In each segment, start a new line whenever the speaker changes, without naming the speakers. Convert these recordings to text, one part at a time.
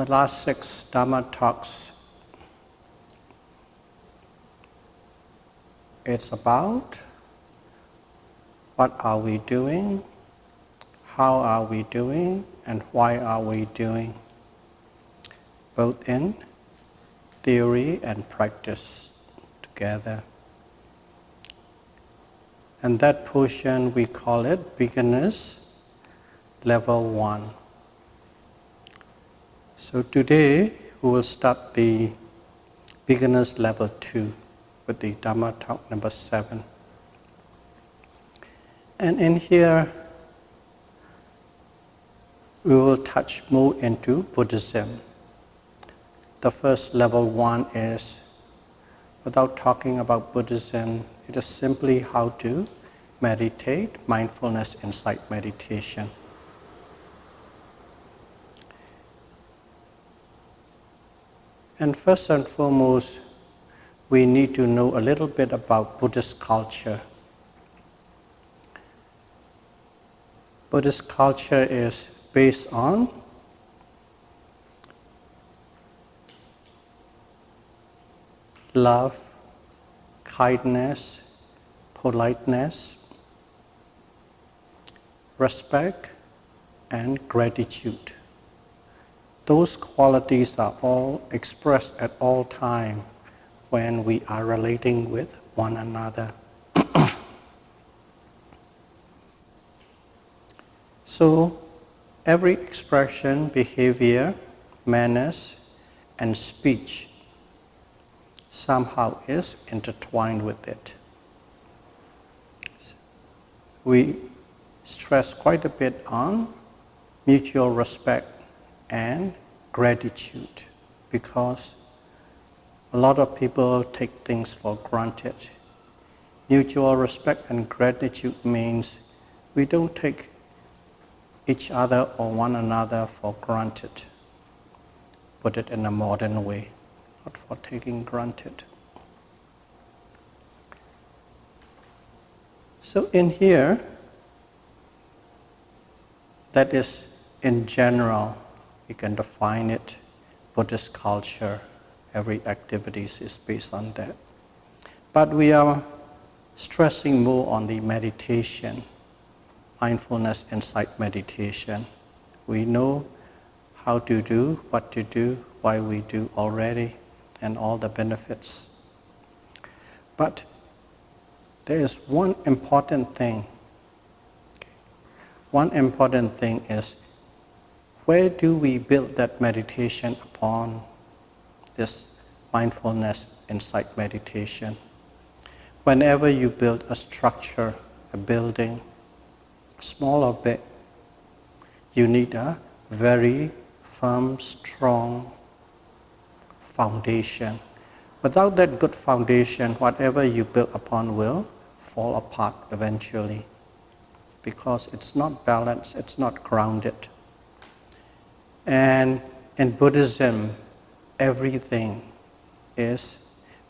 The last 6 Dharma talks, it's about what are we doing, how are we doing, and why are we doing, both in theory and practice together. And that portion, we call it Beginners Level 1. So today, we will start the Beginners Level 2 with the Dhamma talk number 7. And in here, we will touch more into Buddhism. The first level 1 is, without talking about Buddhism, it is simply how to meditate, mindfulness insight meditation. And first and foremost, we need to know a little bit about Buddhist culture. Buddhist culture is based on love, kindness, politeness, respect, and gratitude. Those qualities are all expressed at all times when we are relating with one another. So, every expression, behavior, manners, and speech somehow is intertwined with it. We stress quite a bit on mutual respect and gratitude because a lot of people take things for granted. Mutual respect and gratitude means we don't take each other or one another for granted. Put it in a modern way, not for taking granted. So in here, that is in general, we can define it, Buddhist culture, every activity is based on that. But we are stressing more on the meditation, mindfulness insight meditation. We know how to do, what to do, why we do already, and all the benefits. But there is one important thing. One important thing is, where do we build that meditation upon, this mindfulness insight meditation? Whenever you build a structure, a building, small or big, you need a very firm, strong foundation. Without that good foundation, whatever you build upon will fall apart eventually because it's not balanced, it's not grounded. And in Buddhism, everything is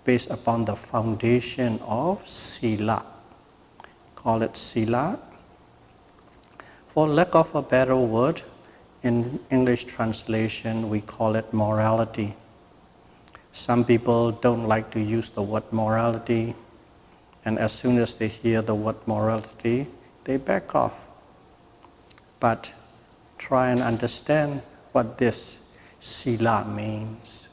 based upon the foundation of sila. Call it sila. For lack of a better word, in English translation, we call it morality. Some people don't like to use the word morality, and as soon as they hear the word morality, they back off. But try and understand what this sila means.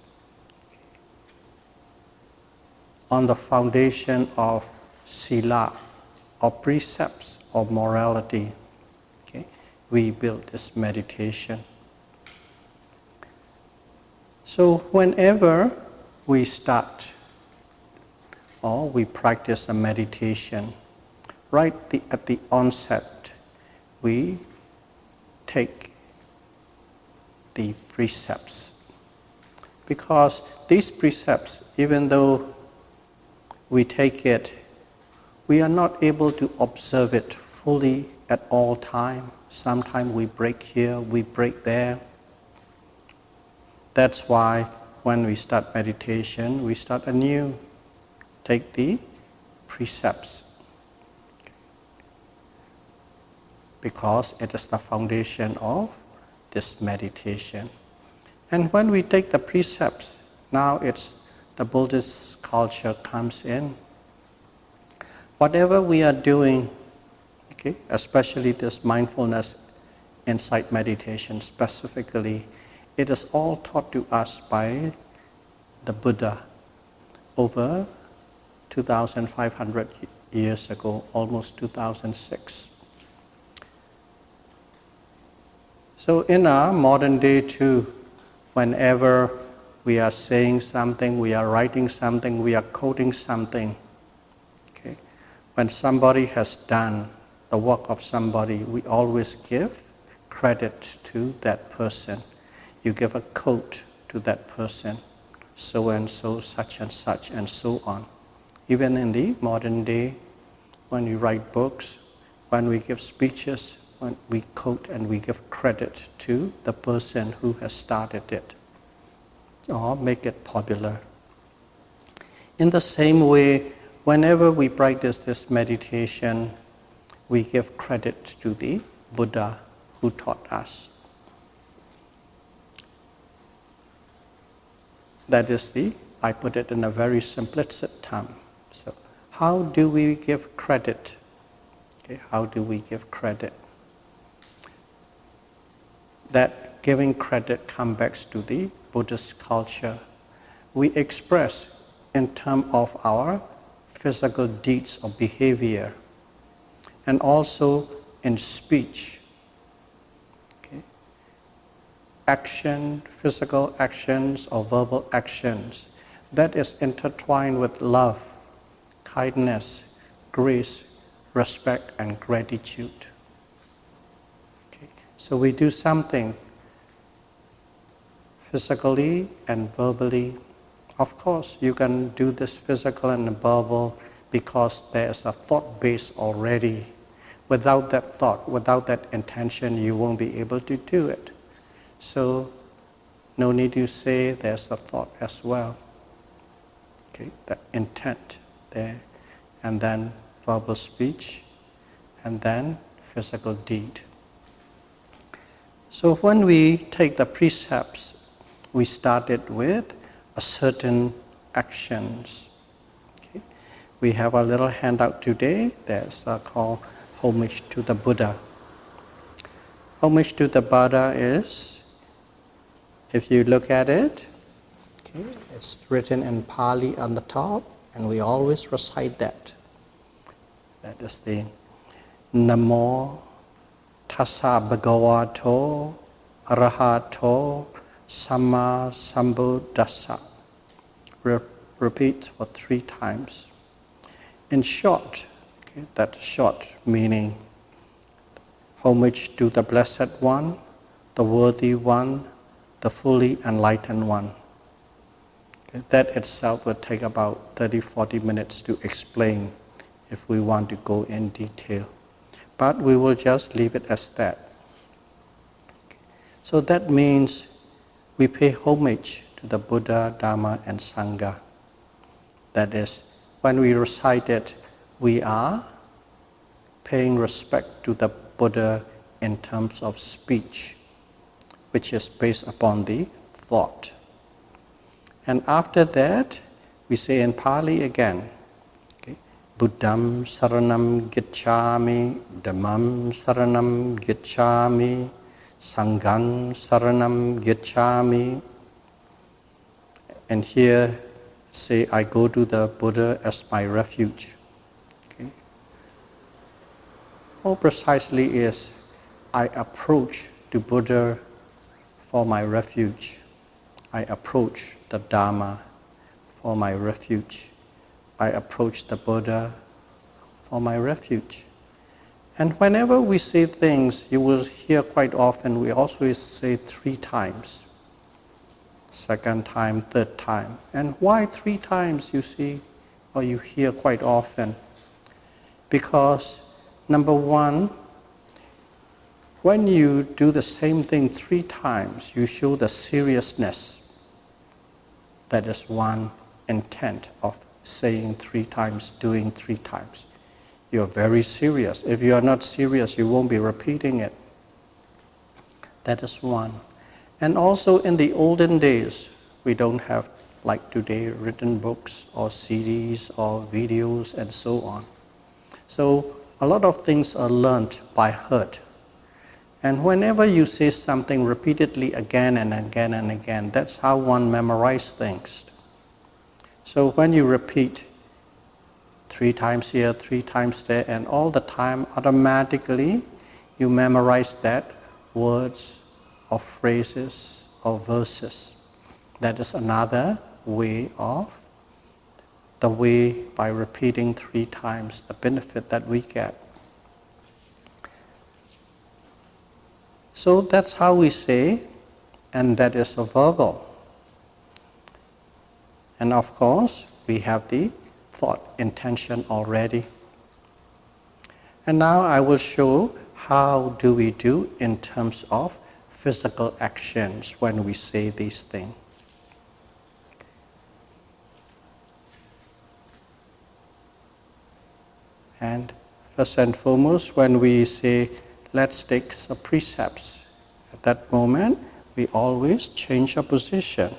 On the foundation of sila, or precepts, or morality, we build this meditation. So whenever we start or we practice a meditation, right at the onset, we take the precepts. Because these precepts, even though we take it, we are not able to observe it fully at all times. Sometimes we break here, we break there. That's why when we start meditation, we start anew. Take the precepts. Because it is the foundation of this meditation. And when we take the precepts, now it's the Buddhist culture comes in. Whatever we are doing, okay, especially this mindfulness insight meditation specifically, it is all taught to us by the Buddha over 2,500 years ago, almost 2006. So in our modern day too, whenever we are saying something, we are writing something, we are quoting something, okay? When somebody has done the work of somebody, we always give credit to that person. You give a quote to that person, so and so, such, and so on. Even in the modern day, when we write books, when we give speeches, when we quote and we give credit to the person who has started it or make it popular. In the same way, whenever we practice this meditation, we give credit to the Buddha who taught us. That is I put it in a very simplistic term. So, how do we give credit? Okay, how do we give credit? That giving credit comes back to the Buddhist culture. We express in terms of our physical deeds or behavior, and also in speech. Okay? Action, physical actions or verbal actions, that is intertwined with love, kindness, grace, respect, and gratitude. Okay. So we do something physically and verbally. Of course, you can do this physical and verbal because there is a thought base already. Without that thought, without that intention, you won't be able to do it. So, no need to say there's a thought as well. Okay, the intent there, and then verbal speech, and then physical deed. So when we take the precepts, we started with a certain actions. Okay. We have a little handout today that's called Homage to the Buddha. Homage to the Buddha is, if you look at it, okay, it's written in Pali on the top, and we always recite that. That is the Namo Tassa Bhagavato Arahato Samma Sambuddhassa. Repeat for 3 times. In short, okay, that short meaning, homage to the Blessed One, the Worthy One, the fully enlightened One. Okay, that itself will take about 30-40 minutes to explain if we want to go in detail. But we will just leave it as that. Okay. So that means we pay homage to the Buddha, Dharma, and Sangha. That is, when we recite it, we are paying respect to the Buddha in terms of speech, which is based upon the thought. And after that, we say in Pali again, okay, Buddham Saranam Gicchami, Dhammam Saranam Gicchami, Sangham Saranam Gicchami. And here, say, I go to the Buddha as my refuge. Okay. More precisely is, I approach the Buddha for my refuge. I approach the Dharma for my refuge. I approach the Buddha for my refuge. And whenever we say things, you will hear quite often, we also say 3 times. 2nd time, 3rd time. And why 3 times, you see, or you hear quite often? Because, number 1, when you do the same thing 3 times, you show the seriousness. That is one intent of saying 3 times, doing 3 times. You are very serious. If you are not serious, you won't be repeating it. That is one. And also in the olden days, we don't have, like today, written books or CDs or videos and so on. So a lot of things are learned by heart. And whenever you say something repeatedly again and again and again, that's how one memorizes things. So when you repeat 3 times here, 3 times there, and all the time, automatically you memorize that words or phrases or verses. That is another way of the way by repeating 3 times, the benefit that we get. So that's how we say, and that is a verbal. And of course, we have the thought intention already. And now I will show how do we do in terms of physical actions when we say these things. And first and foremost, when we say, let's take the precepts, at that moment, we always change our position.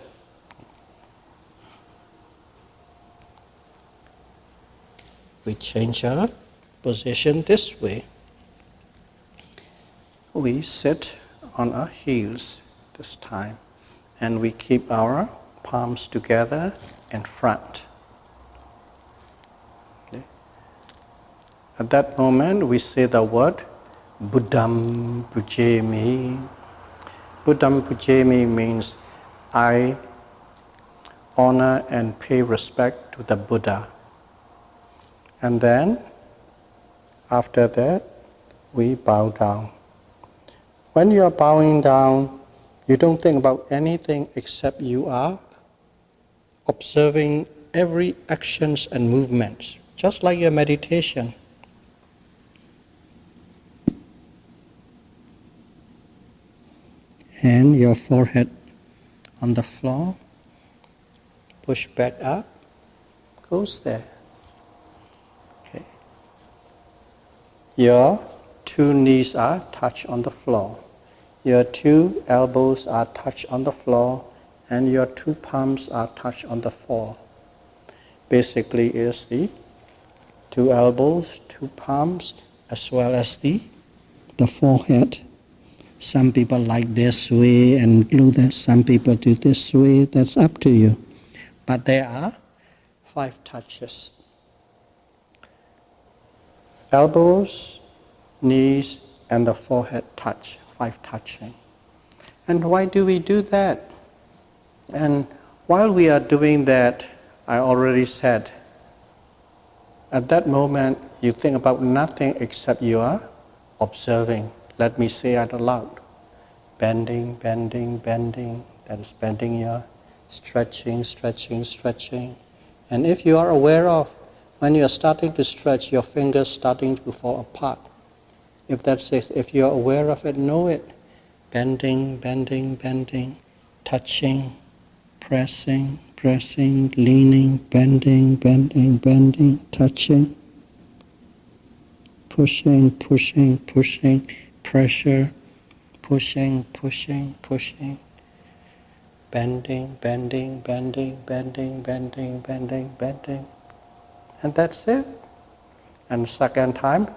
We change our position this way. We sit on our heels this time, and we keep our palms together in front. Okay. At that moment, we say the word Buddham Pujemi. Buddham Pujemi means I honor and pay respect to the Buddha. And then, after that, we bow down. When you are bowing down, you don't think about anything except you are observing every actions and movements, just like your meditation. And your forehead on the floor, push back up, goes there. Okay. Your 2 knees are touched on the floor. Your 2 elbows are touched on the floor, and your 2 palms are touched on the floor. Basically, is the 2 elbows, 2 palms, as well as the forehead. Some people like this way and do that. Some people do this way. That's up to you. But there are 5 touches. Elbows, knees, and the forehead touch. 5 touching. And why do we do that? And while we are doing that, I already said, at that moment, you think about nothing except you are observing. Let me say it aloud. Bending, bending, bending. That is bending your stretching, stretching, stretching. And if you are aware of, when you are starting to stretch, your fingers starting to fall apart. If you are aware of it, know it. Bending, bending, bending, touching, pressing, pressing, leaning, bending, bending, bending, touching, pushing, pushing, pushing, pressure, pushing, pushing, pushing, bending, bending, bending, bending, bending, bending, bending. And that's it. And the second time,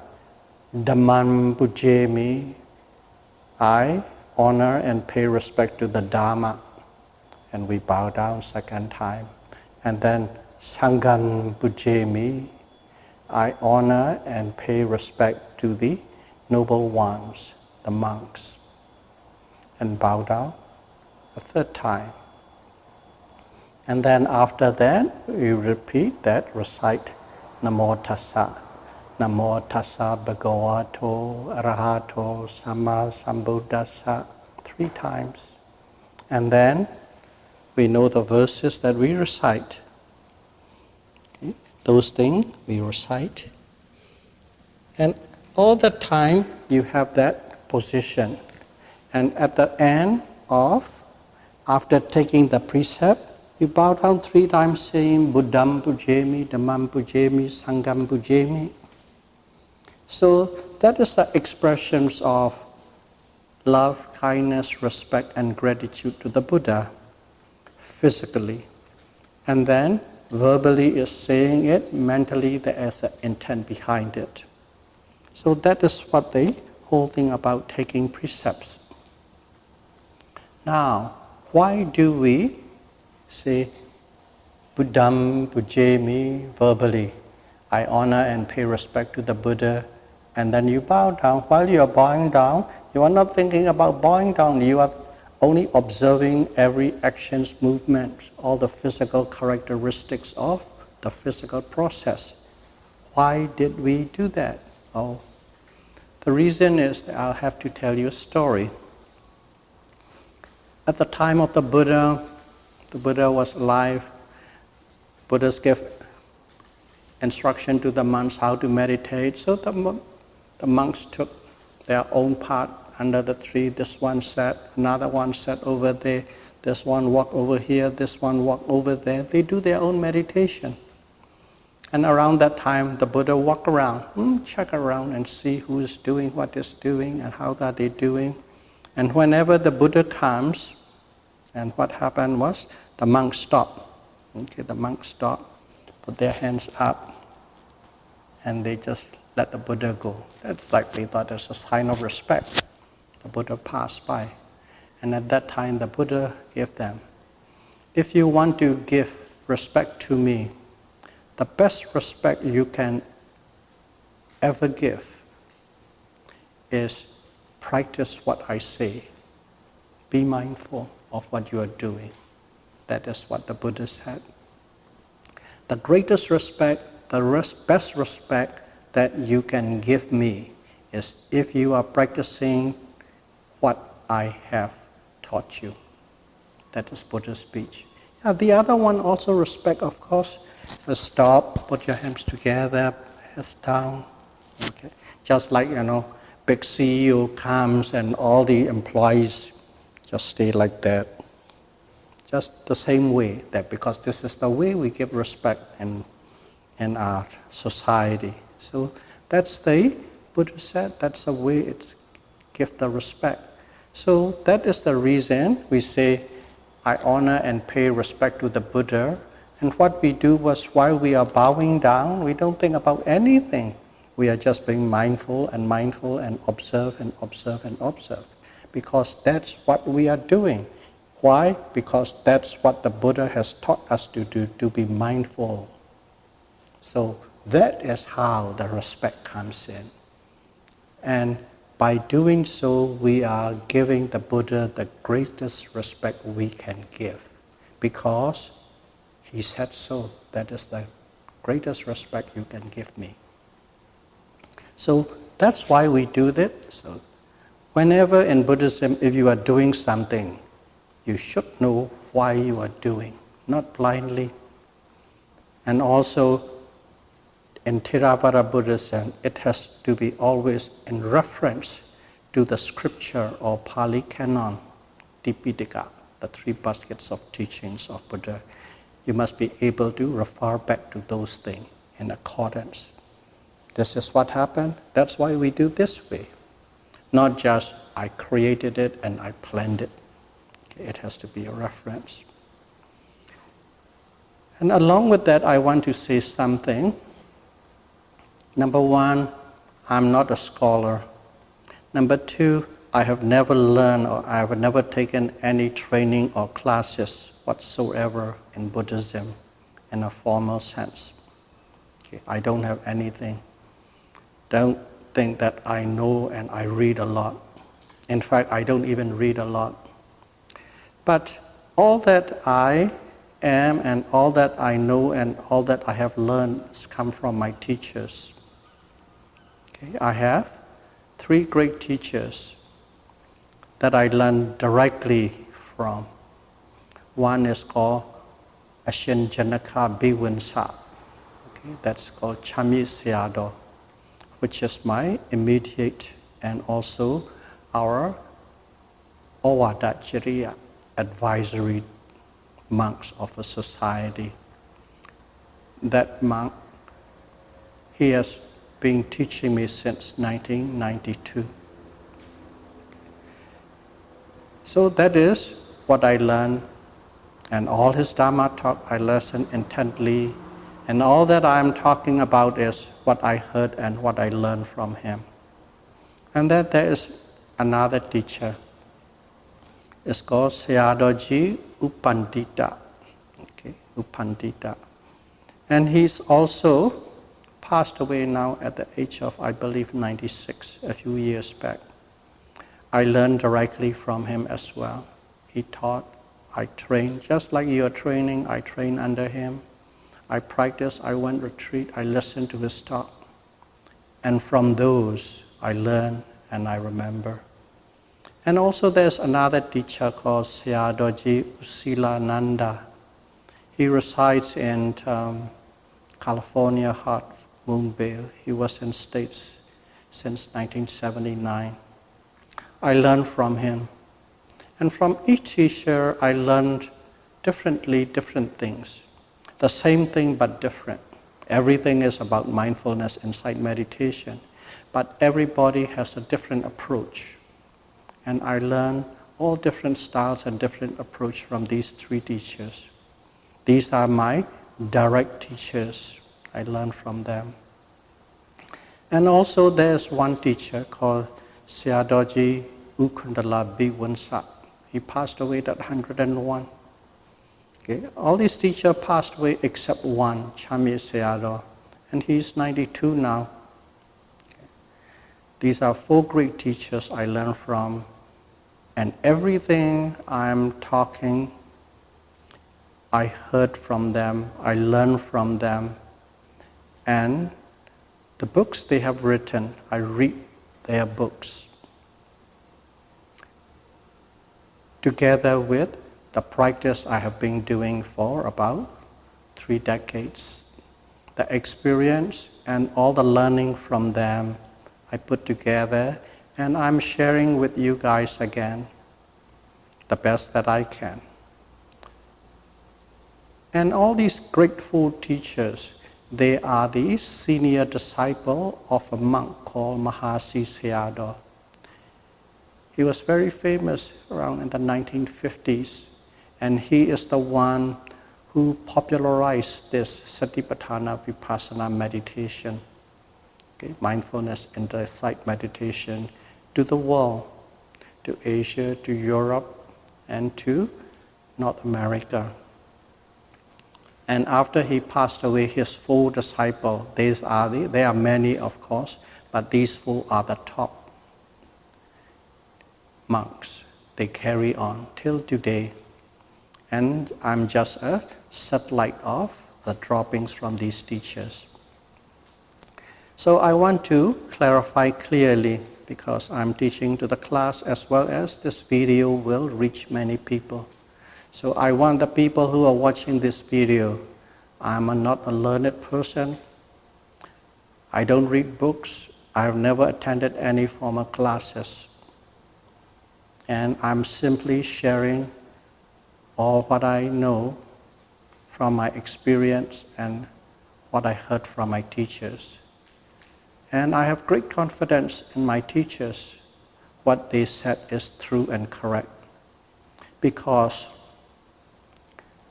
Dhammam Pujemi, I honor and pay respect to the Dharma. And we bow down second time. And then Sangham Pujemi, I honor and pay respect to the noble ones, the monks. And bow down a third time. And then after that, we repeat that, recite Namo Tassa. Namo Tassa Bhagavato Arahato Samma Sambuddhassa 3 times. And then we know the verses that we recite. Okay? Those things we recite. And all the time you have that position. And at the end of, after taking the precept, you bow down 3 times saying Buddham Pujemi, Dhammam Pujemi, Sangham Pujemi. So that is the expressions of love, kindness, respect, and gratitude to the Buddha physically. And then verbally is saying it, mentally there is an intent behind it. So that is what the whole thing about taking precepts. Now, why do we say Buddham Pujami verbally? I honor and pay respect to the Buddha, and then you bow down. While you are bowing down, you are not thinking about bowing down. You are only observing every action's movement, all the physical characteristics of the physical process. Why did we do that? Oh, the reason is that I'll have to tell you a story. At the time of the Buddha was alive. Buddhas gave instruction to the monks how to meditate. So the monks took their own path under the tree. This one sat, another one sat over there. This one walked over here, this one walked over there. They do their own meditation. And around that time, the Buddha walked around, check around and see who is doing what is doing and how are they doing. And whenever the Buddha comes, and what happened was the monks stopped. Okay, the monks stopped, put their hands up, and they just let the Buddha go. That's like they thought as a sign of respect. The Buddha passed by. And at that time, the Buddha gave them, if you want to give respect to me, the best respect you can ever give is practice what I say. Be mindful of what you are doing. That is what the Buddha said. The greatest respect, the best respect that you can give me is if you are practicing what I have taught you. That is Buddha's speech. Yeah, the other one also respect, of course. Stop, put your hands together, heads down. Okay. Just like, big CEO comes and all the employees just stay like that. Just the same way, that because this is the way we give respect in our society. So that's the Buddha said, that's the way it's give the respect. So that is the reason we say, I honor and pay respect to the Buddha. And what we do was while we are bowing down, we don't think about anything. We are just being mindful and observe and observe and observe. Because that's what we are doing. Why? Because that's what the Buddha has taught us to do, to be mindful. So that is how the respect comes in. And by doing so, we are giving the Buddha the greatest respect we can give. Because he said so. That is the greatest respect you can give me. So that's why we do that. So whenever in Buddhism, if you are doing something, you should know why you are doing, not blindly. And also, in Theravada Buddhism, it has to be always in reference to the scripture or Pali Canon, Tipitaka, the 3 baskets of teachings of Buddha. You must be able to refer back to those things in accordance. This is what happened. That's why we do this way. Not just, I created it and I planned it. It has to be a reference. And along with that, I want to say something. Number 1, I'm not a scholar. Number 2, I have never learned or I have never taken any training or classes whatsoever in Buddhism in a formal sense. Okay, I don't have anything. Don't think that I know and I read a lot. In fact, I don't even read a lot. But all that I am and all that I know and all that I have learned has come from my teachers. Okay, I have 3 great teachers that I learned directly from. One is called Ashin Janaka Biwinsa. Okay, that's called Chami Sayadaw, which is my immediate and also our Owadachiriya advisory monks of a society. That monk, he has been teaching me since 1992. So that is what I learned, and all his Dharma talk I listened intently, and all that I am talking about is what I heard and what I learned from him. And then there is another teacher. It's called Sayadaw Upandita. Okay, Upandita. And he's also passed away now at the age of, I believe, 96, a few years back. I learned directly from him as well. He taught, I trained, just like you are training, I trained under him. I practiced, I went retreat, I listened to his talk. And from those, I learned and I remember. And also there's another teacher called Sayadaw Usilananda. He resides in California, Half Moon Bay. He was in States since 1979. I learned from him. And from each teacher, I learned different things. The same thing, but different. Everything is about mindfulness, insight, meditation. But everybody has a different approach. And I learned all different styles and different approach from these three teachers. These are my direct teachers. I learned from them. And also there's one teacher called Sayadaw Ukundala Biwansa. He passed away at 101. Okay. All these teachers passed away except one, Chamye Sayadaw, and he's 92 now. Okay. These are 4 great teachers I learned from, and everything I'm talking, I heard from them, I learned from them, and the books they have written, I read their books. Together with the practice I have been doing for about 3 decades. The experience and all the learning from them I put together, and I'm sharing with you guys again the best that I can. And all these grateful teachers, they are the senior disciple of a monk called Mahasi Sayadaw. He was very famous around in the 1950s, and he is the one who popularized this Satipatthana Vipassana meditation, okay, mindfulness and insight meditation, to the world, to Asia, to Europe, and to North America. And after he passed away, his 4 disciples, there are many of course, but these 4 are the top monks. They carry on till today. And I'm just a satellite of the droppings from these teachers. So I want to clarify clearly, because I'm teaching to the class as well as this video will reach many people. So I want the people who are watching this video, I'm not a learned person. I don't read books. I've never attended any formal classes. And I'm simply sharing all what I know from my experience and what I heard from my teachers. And I have great confidence in my teachers. What they said is true and correct, because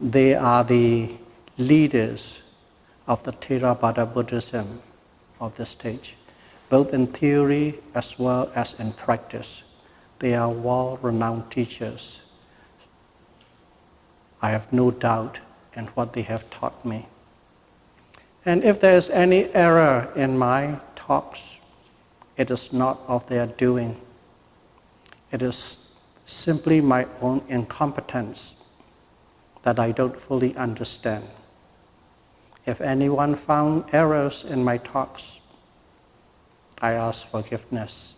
they are the leaders of the Theravada Buddhism of the stage, both in theory as well as in practice. They are world-renowned teachers. I have no doubt in what they have taught me. And if there is any error in my talks, it is not of their doing. It is simply my own incompetence that I don't fully understand. If anyone found errors in my talks, I ask forgiveness.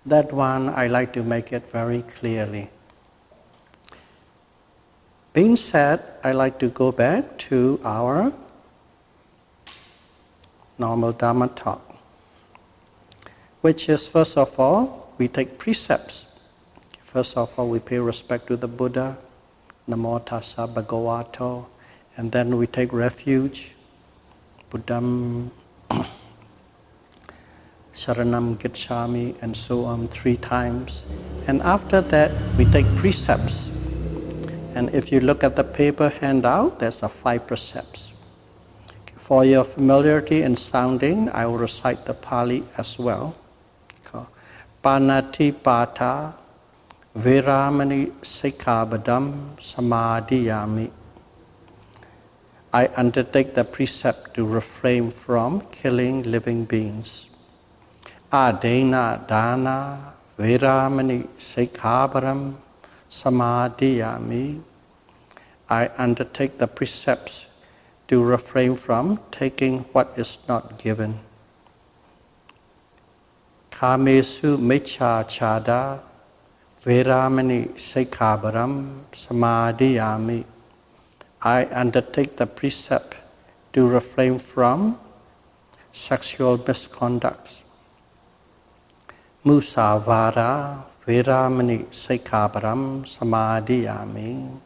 That one, I like to make it very clearly. Being said, I like to go back to our normal Dharma talk, which is, first of all, we take precepts. First of all, we pay respect to the Buddha, Namo Tassa Bhagavato, and then we take refuge, Buddham, Sharanam Gacchami, and so on 3 times. And after that, we take precepts. And if you look at the paper handout, there's 5 precepts. For your familiarity in sounding, I will recite the Pali as well. Panati Pata Viramani Sikkhabadam Samadhiyami. I undertake the precept to refrain from killing living beings. Adena Dana Viramani Sikkhabadam Samadhiyami. I undertake the precepts to refrain from taking what is not given. Kamesu Mecha Chada Viramani Sikkhabadam Samadhiyami. I undertake the precept to refrain from sexual misconduct. Musavara Viramani Sikkhabadam Samadhiyami.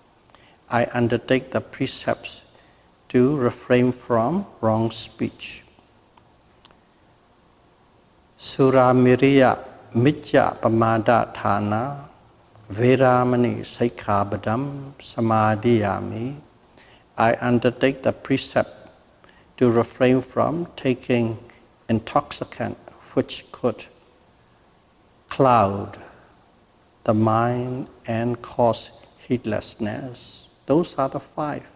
I undertake the precepts to refrain from wrong speech. Suramiriya Mitya Pamada Thana Viramani Sikkhabadam Samadhiyami. I undertake the precept to refrain from taking intoxicant which could cloud the mind and cause heedlessness. Those are the 5.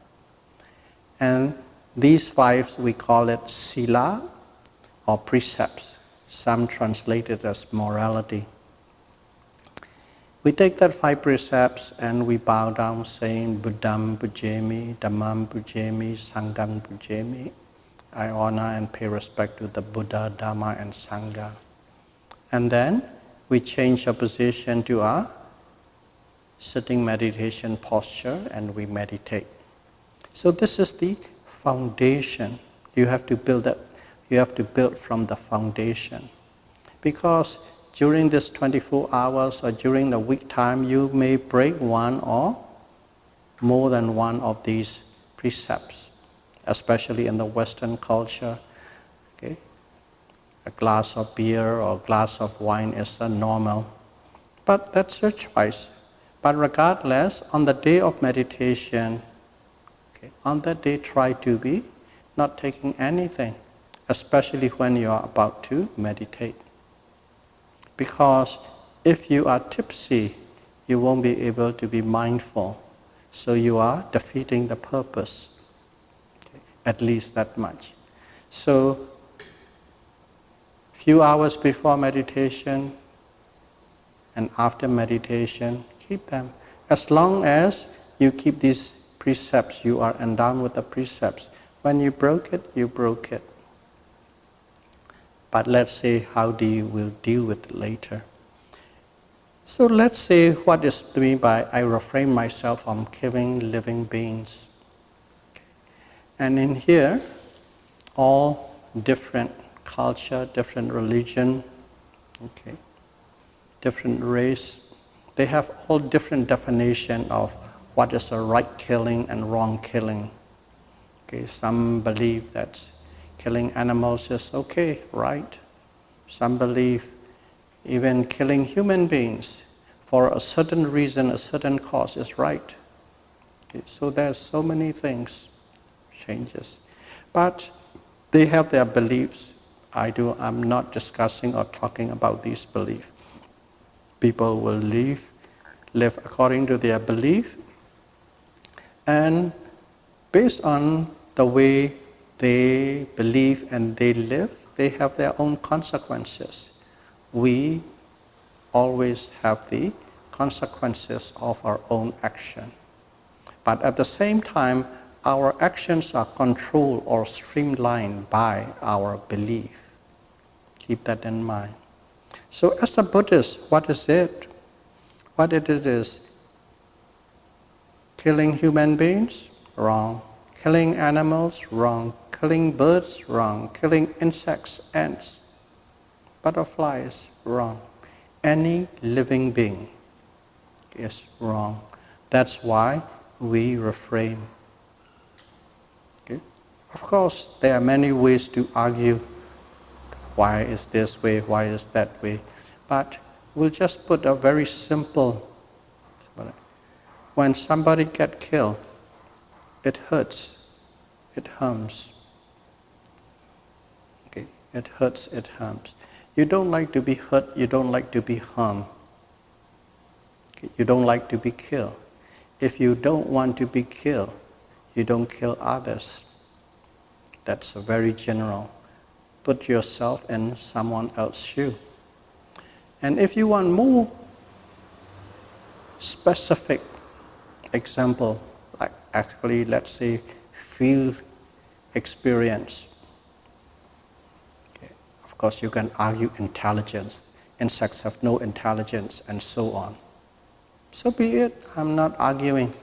And these 5, we call it sila or precepts. Some translate it as morality. We take that 5 precepts and we bow down saying, Buddham Pujami, Dhammam Pujami, Sangham Pujami. I honor and pay respect to the Buddha, Dhamma, and Sangha. And then we change our position to our sitting meditation posture and we meditate. So this is the foundation. You have to build that. You have to build from the foundation. Because during this 24 hours or during the week time, you may break one or more than one of these precepts, especially in the Western culture. Okay? A glass of beer or a glass of wine is normal. But that's your choice. But regardless, on the day of meditation, on that day, try to be not taking anything, especially when you are about to meditate. Because if you are tipsy, you won't be able to be mindful. So you are defeating the purpose, at least that much. So, few hours before meditation and after meditation, keep them. As long as you keep these precepts, you are endowed with the precepts. When you broke it, you broke it. But let's say how you will deal with it later. So let's say what is mean by I refrain myself from killing living beings. Okay. And in here, all different culture, different religion, okay, different race, they have all different definition of what is a right killing and wrong killing. Okay, some believe that killing animals is okay, right? Some believe even killing human beings for a certain reason, a certain cause is right. Okay, so there's so many things, changes. But they have their beliefs. I'm not discussing or talking about these beliefs. People will live according to their belief, and based on the way they believe and they live, they have their own consequences. We always have the consequences of our own action. But at the same time, our actions are controlled or streamlined by our belief. Keep that in mind. So as a Buddhist, what is it? What it is killing human beings? Wrong. Killing animals? Wrong. Killing birds? Wrong. Killing insects, ants, butterflies? Wrong. Any living being is wrong. That's why we refrain. Okay? Of course, there are many ways to argue why is this way, why is that way. But we'll just put a very simple, when somebody gets killed, it hurts, it harms. Okay, it hurts, it harms. You don't like to be hurt, you don't like to be harmed. Okay, you don't like to be killed. If you don't want to be killed, you don't kill others. That's very general. Put yourself in someone else's shoe. And if you want more specific example, like actually, let's say, field experience. Okay. Of course, you can argue intelligence. Insects have no intelligence, and so on. So be it. I'm not arguing.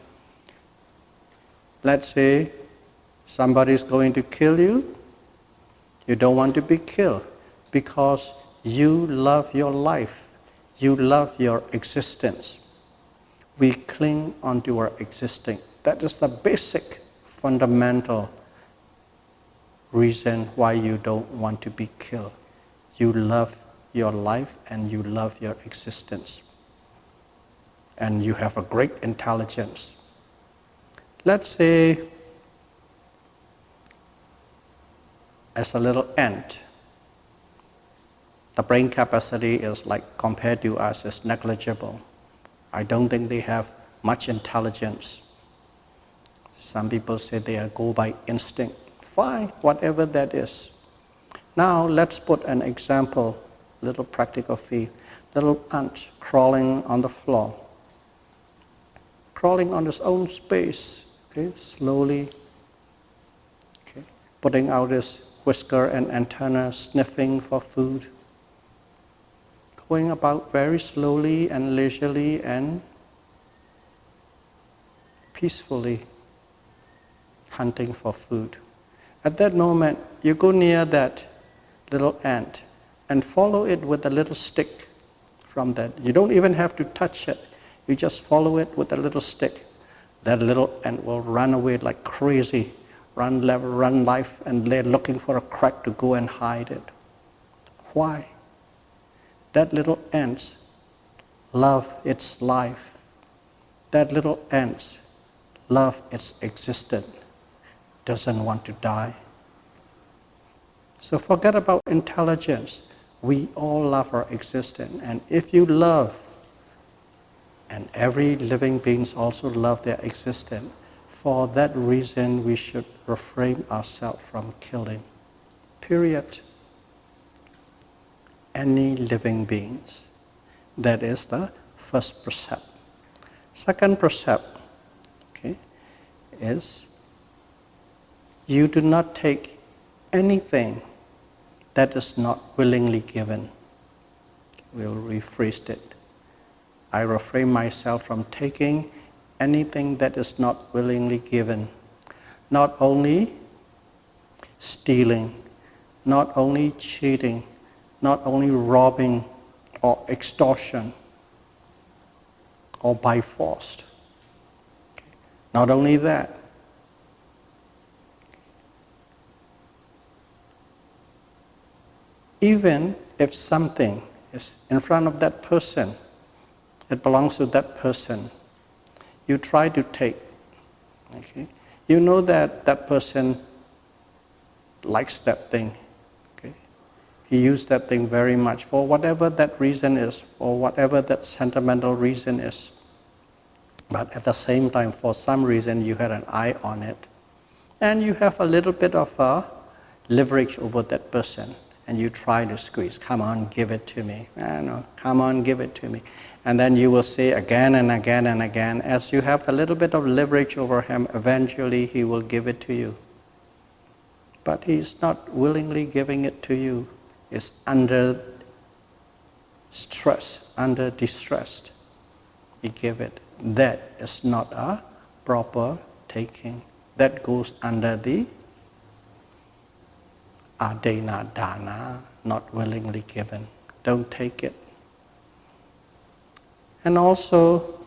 Let's say somebody is going to kill you. You don't want to be killed because you love your life. You love your existence. We cling onto our existing. That is the basic, fundamental reason why you don't want to be killed. You love your life and you love your existence. And you have a great intelligence. Let's say, as a little ant, the brain capacity is like, compared to us, is negligible. I don't think they have much intelligence. Some people say they go by instinct. Fine, whatever that is. Now let's put an example, little practical field. Little ant crawling on the floor. Crawling on its own space, okay, slowly, okay, putting out its whisker and antenna, sniffing for food, going about very slowly and leisurely and peacefully, hunting for food. At that moment, you go near that little ant and follow it with a little stick from that. You don't even have to touch it. You just follow it with a little stick. That little ant will run away like crazy, run left, run life, and they're looking for a crack to go and hide it. Why? That little ant loves its life. That little ant loves its existence, doesn't want to die. So forget about intelligence. We all love our existence. And if you love, and every living being also love their existence, for that reason we should refrain ourselves from killing. Period. Any living beings. That is the first precept. Second precept, okay, is you do not take anything that is not willingly given. We'll rephrase it. I refrain myself from taking anything that is not willingly given. Not only stealing, not only cheating, not only robbing or extortion or by force. Okay. Not only that, even if something is in front of that person, it belongs to that person, you try to take. Okay? You know that that person likes that thing. Okay? He used that thing very much for whatever that reason is, or whatever that sentimental reason is. But at the same time, for some reason, you had an eye on it. And you have a little bit of a leverage over that person. And you try to squeeze, come on, give it to me. No, come on, give it to me. And then you will say again and again and again, as you have a little bit of leverage over him, eventually he will give it to you. But he's not willingly giving it to you. It's under stress, under distress. He gave it. That is not a proper taking. That goes under the adena dana, not willingly given. Don't take it. And also,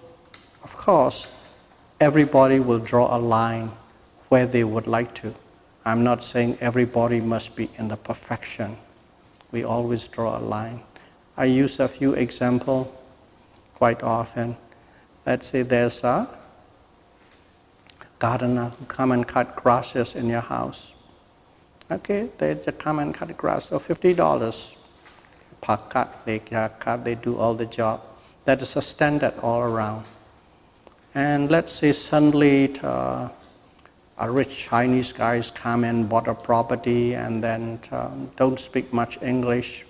of course, everybody will draw a line where they would like to. I'm not saying everybody must be in the perfection. We always draw a line. I use a few examples quite often. Let's say there's a gardener who come and cut grasses in your house. Okay, they just come and cut grass for $50. Cut, they do all the job. That is a standard all around. And let's say suddenly a rich Chinese guys come and bought a property and then don't speak much English.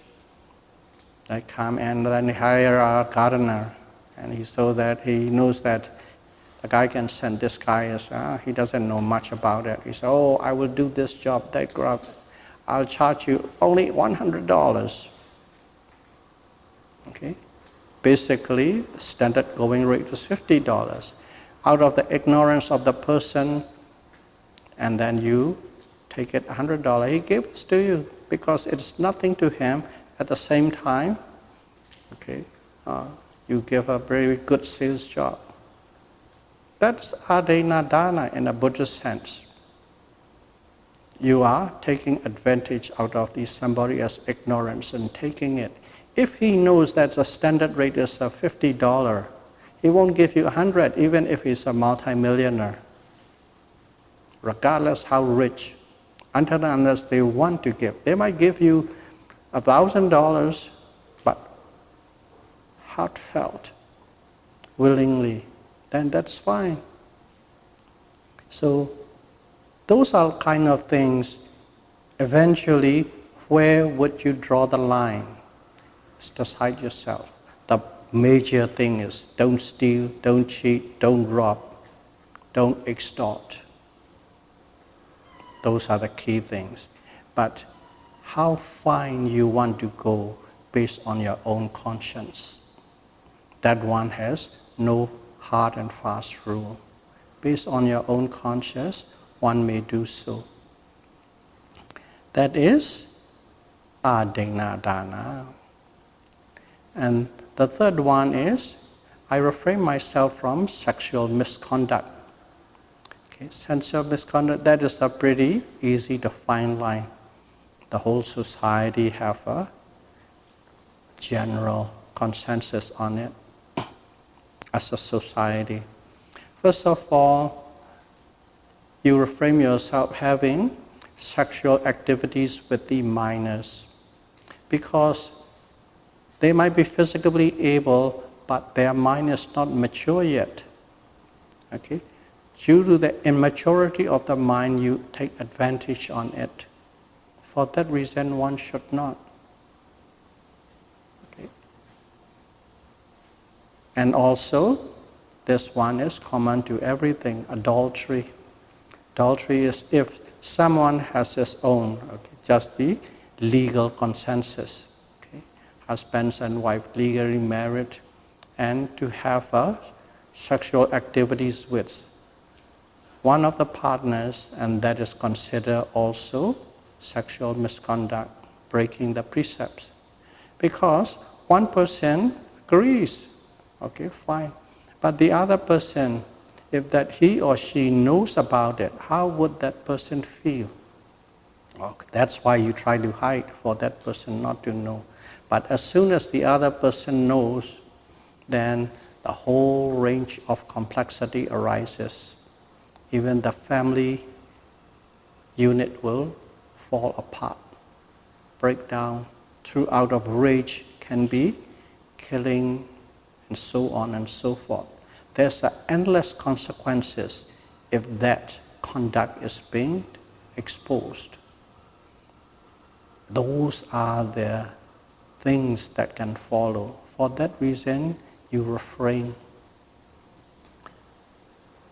They come and then hire a gardener, and he knows that the guy can send this guy he doesn't know much about it. He says, oh, I will do this job, that job. I'll charge you only $100. Okay? Basically, the standard going rate is $50. Out of the ignorance of the person, and then you take it $100. He gives it to you because it's nothing to him. At the same time, okay, you give a very good sales job. That's adena dana in a Buddhist sense. You are taking advantage out of somebody's ignorance and taking it. If he knows that the standard rate is $50, he won't give you $100, even if he's a multimillionaire. Regardless how rich, until and unless they want to give. They might give you $1,000, but heartfelt, willingly, then that's fine. So those are kind of things, eventually, where would you draw the line? Decide yourself. The major thing is don't steal, don't cheat, don't rob, don't extort. Those are the key things. But how fine you want to go based on your own conscience. That one has no hard and fast rule. Based on your own conscience, one may do so. That is adena dana. And the third one is, I refrain myself from sexual misconduct. Okay, sexual misconduct, that is a pretty easy to find line. The whole society have a general consensus on it as a society. First of all, you refrain yourself having sexual activities with the minors because they might be physically able, but their mind is not mature yet. Okay? Due to the immaturity of the mind, you take advantage on it. For that reason, one should not. Okay? And also, this one is common to everything, adultery. Adultery is if someone has his own, okay, just the legal consensus. Okay? Husbands and wife legally married, and to have sexual activities with one of the partners, and that is considered also sexual misconduct, breaking the precepts. Because one person agrees, okay, fine. But the other person, if that he or she knows about it, how would that person feel? Okay, that's why you try to hide, for that person not to know. But as soon as the other person knows, then the whole range of complexity arises. Even the family unit will fall apart, break down. Out of rage can be killing, and so on and so forth. There's endless consequences if that conduct is being exposed. Those are the things that can follow. For that reason, you refrain.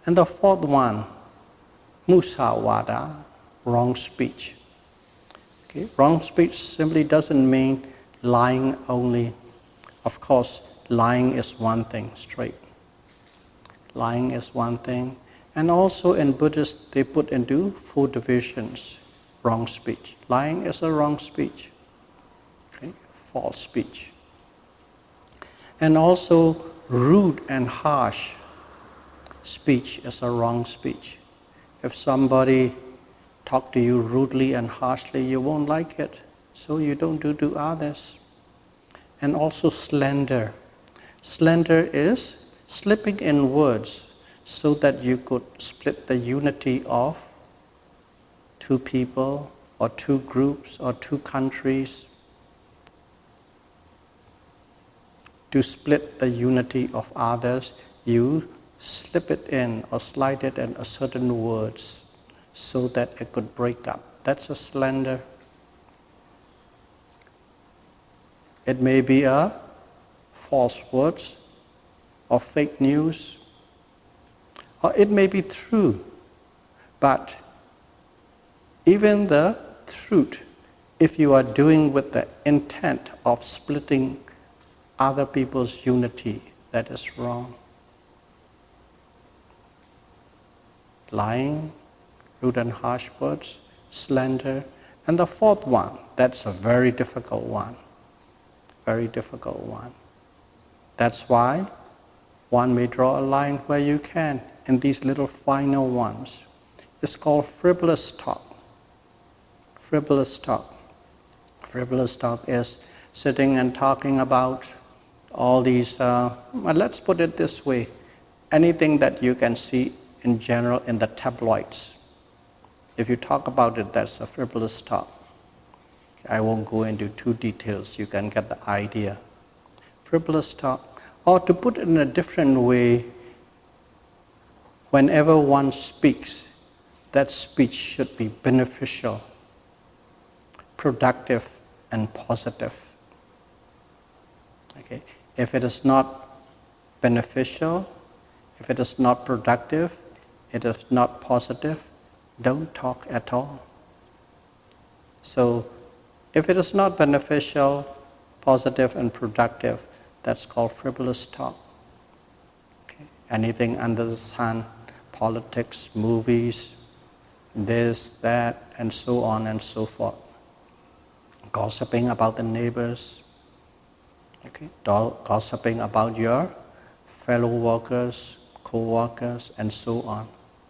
And the fourth one, musawada, wrong speech. Okay? Wrong speech simply doesn't mean lying only. Of course, lying is one thing, straight. Lying is one thing. And also in Buddhist, they put into 4 divisions, wrong speech. Lying is a wrong speech. Okay? False speech. And also rude and harsh speech is a wrong speech. If somebody talk to you rudely and harshly, you won't like it. so you don't do to others. And also slander. Slander is slipping in words so that you could split the unity of two people or two groups or two countries, to split the unity of others. You slip it in or slide it in a certain words so that it could break up. That's a slander. It may be a false words or fake news, or it may be true, but even the truth, if you are doing with the intent of splitting other people's unity, that is wrong. Lying, rude and harsh words, slander, and the fourth one, that's a very difficult one. Very difficult one. That's why one may draw a line where you can, in these little final ones. It's called frivolous talk. Frivolous talk. Frivolous talk is sitting and talking about all these, let's put it this way, anything that you can see in general in the tabloids. If you talk about it, that's a frivolous talk. I won't go into too details, you can get the idea. Frivolous talk. Or to put it in a different way, whenever one speaks, that speech should be beneficial, productive, and positive. Okay? If it is not beneficial, if it is not productive, it is not positive, don't talk at all. So, if it is not beneficial, positive, and productive, that's called frivolous talk. Okay? Anything under the sun, politics, movies, this, that, and so on and so forth. Gossiping about the neighbors, okay? Gossiping about your fellow workers, co-workers, and so on.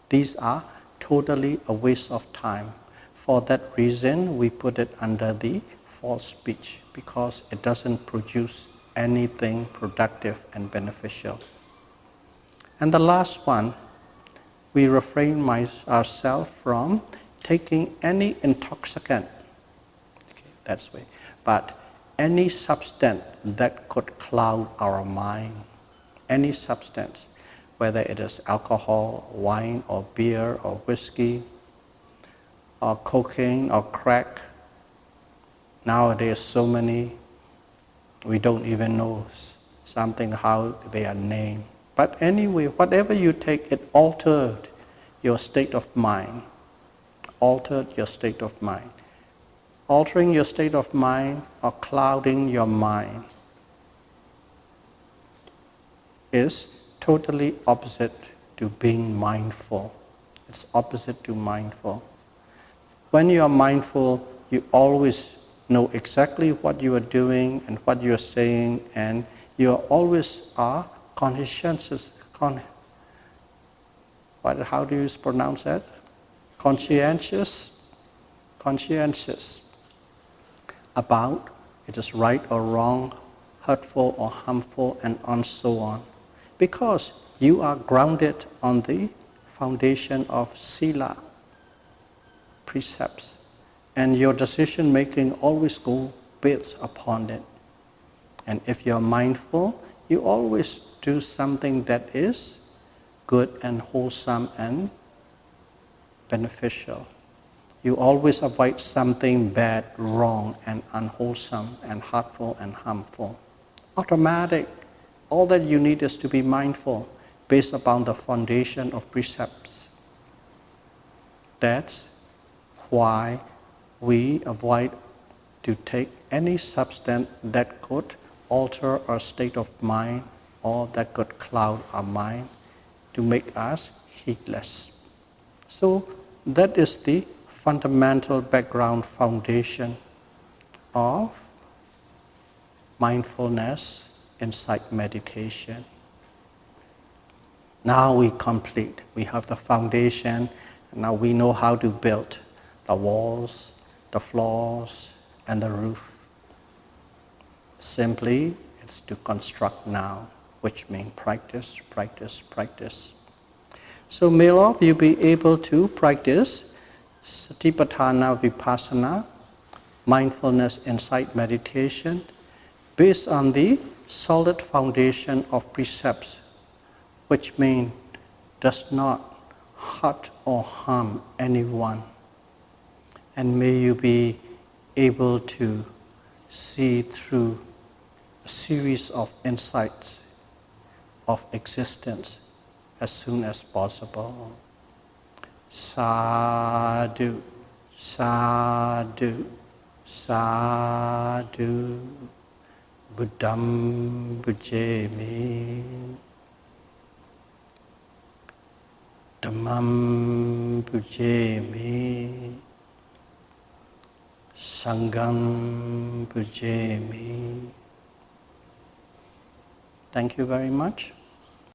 These are totally a waste of time. For that reason, we put it under the false speech, because it doesn't produce anything productive and beneficial. And the last one, we refrain ourselves from taking any intoxicant. Okay, that's way. But any substance that could cloud our mind, any substance, whether it is alcohol, wine, or beer, or whiskey, or cocaine, or crack. Nowadays, so many, we don't even know something how they are named. But anyway, whatever you take, it altered your state of mind. Altered your state of mind. Altering your state of mind or clouding your mind is totally opposite to being mindful. It's opposite to mindful. When you are mindful, you always know exactly what you are doing and what you are saying, and you always are conscientious. How do you pronounce that? Conscientious about it is right or wrong, hurtful or harmful, and so on. Because you are grounded on the foundation of sila, precepts, and your decision making always goes based upon it. And if you're mindful, you always do something that is good and wholesome and beneficial. You always avoid something bad, wrong, and unwholesome, and hurtful and harmful. Automatic. All that you need is to be mindful based upon the foundation of precepts. That's why we avoid to take any substance that could alter our state of mind or that could cloud our mind to make us heedless. So that is the fundamental background foundation of mindfulness insight meditation. Now we complete. We have the foundation, and now we know how to build the walls, the floors, and the roof. Simply, it's to construct now, which means practice, practice, practice. So may all of you be able to practice Satipatthana Vipassana, mindfulness insight meditation, based on the solid foundation of precepts, which means does not hurt or harm anyone. And may you be able to see through a series of insights of existence as soon as possible. Sadhu, sadhu, sadhu, Buddham bhujami, Dhammam bhujami, Sangham bhujami. Thank you very much.